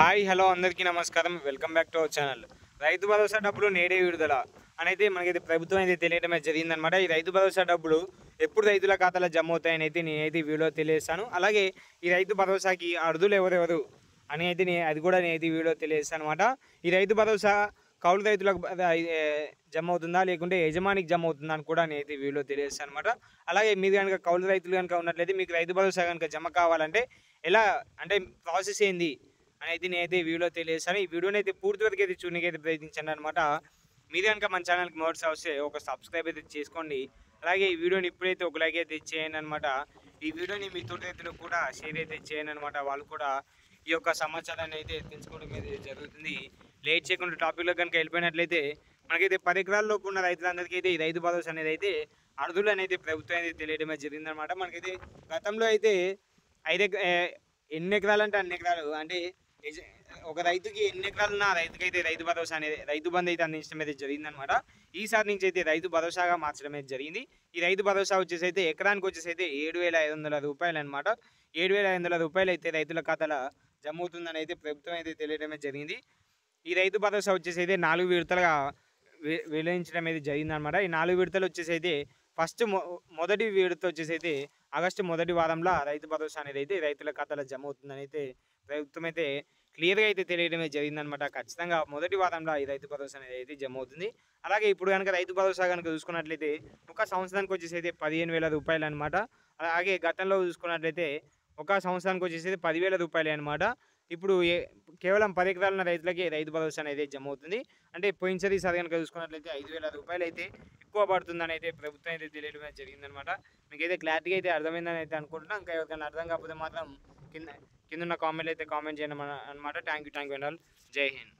Hi hello అందరికీ నమస్కారం. Welcome back to our channel. Rythu Bharosa డబ్బులు నేడే విడుదల అనేది మనకైతే ప్రభుత్వం అయితే తెలియడమే జరిగిందనమాట. ఈ రైతు భరోసా డబ్బులు ఎప్పుడు రైతుల ఖాతాలో జమ అవుతాయని అయితే నేనైతే ఈ వీడియో తెలియజేస్తాను. అలాగే ఈ రైతు భరోసాకి అర్హులు ఎవరెవరు అని అయితే అది కూడా నేనైతే ఈ వీడియో తెలియజేస్తాను అనమాట. ఈ రైతు భరోసా కౌలు రైతులకు జమ అవుతుందా లేకుంటే యజమానికి జమ అవుతుందా అని కూడా నేనైతే ఈ వీడియో తెలియజేస్తాను అనమాట. అలాగే మీరు కనుక కౌలు రైతులు కనుక ఉన్నట్లయితే మీకు రైతు భరోసా కనుక జమ కావాలంటే ఎలా అంటే ప్రాసెస్ ఏంది అనేది నేనైతే ఈ వీడియో తెలియజేస్తాను. ఈ వీడియోని అయితే పూర్తి వరకు అయితే చూడడానికి ప్రయత్నించండి అనమాట. మీరు కనుక మన ఛానల్కి మొదటిసారి వస్తే ఒక సబ్స్క్రైబ్ అయితే చేసుకోండి. అలాగే ఈ వీడియోని ఇప్పుడైతే ఒక లైక్ అయితే చేయండి అనమాట. ఈ వీడియోని మీ తోటి రైతులకు కూడా షేర్ అయితే చేయండి అనమాట. వాళ్ళు కూడా ఈ యొక్క సమాచారాన్ని అయితే తెలుసుకోవడం అయితే జరుగుతుంది. లేట్ చేయకుండా టాపిక్లో కనుక వెళ్ళిపోయినట్లయితే మనకైతే 10 ఎకరాల లోపు ఉన్న రైతులందరికీ అయితే ఈ రైతు భరోసా అనేది అయితే అర్హులు అనేది ప్రభుత్వం అయితే తెలియడమే జరిగిందనమాట. మనకైతే గతంలో అయితే ఎన్ని ఎకరాలు అంటే అన్ని ఎకరాలు అంటే ఒక రైతుకి ఎన్ని ఎకరాలు ఉన్న రైతుకైతే రైతు భరోసా అనేది రైతు బంధు అయితే అందించడం అయితే జరిగిందనమాట. ఈసారి నుంచి అయితే రైతు భరోసాగా మార్చడం అయితే జరిగింది. ఈ రైతు భరోసా వచ్చేసి అయితే ఎకరానికి వచ్చేసి అయితే 7,500 రూపాయలు అనమాట. 7,500 రూపాయలు అయితే రైతుల ఖాతాలో జమ అవుతుందని అయితే ప్రభుత్వం అయితే తెలియడమే జరిగింది. ఈ రైతు భరోసా వచ్చేసి అయితే 4 విడతలుగా వెల్లడించడం అయితే జరిగిందనమాట. ఈ 4 విడతలు వచ్చేసి అయితే ఫస్ట్ మొదటి విడత వచ్చేసి అయితే ఆగస్టు మొదటి వారంలో రైతు భరోసా అనేది అయితే రైతుల ఖాతాలో జమ అవుతుందని అయితే ప్రభుత్వం అయితే క్లియర్గా అయితే తెలియడమే జరిగిందనమాట. ఖచ్చితంగా మొదటి వారంలో ఈ రైతు భరోసా అనేది అయితే జమ అవుతుంది. అలాగే ఇప్పుడు కనుక రైతు భరోసా కనుక చూసుకున్నట్లయితే ఒక సంవత్సరానికి వచ్చేసి అయితే 15,000 రూపాయలు అనమాట. అలాగే గతంలో చూసుకున్నట్లయితే ఒక సంవత్సరానికి వచ్చేసి 10,000 రూపాయలే అనమాట. ఇప్పుడు కేవలం 10 ఎకరాల రైతులకి రైతు భరోసా అనేది జమ అవుతుంది. అంటే పోయినసారి ఈసారి కనుక చూసుకున్నట్లయితే 5,000 రూపాయలు అయితే ఎక్కువ పడుతుందని అయితే ప్రభుత్వం అయితే తెలియడమే జరిగిందనమాట. మీకైతే క్లారిటీగా అయితే అర్థమైందని అయితే అనుకుంటున్నాను. ఇంకా ఎవరికైనా అర్థం కాకపోతే మాత్రం కింద ఉన్న కామెంట్లు అయితే కామెంట్ చేయండి అనమాట. Thank you and all. జై హింద్.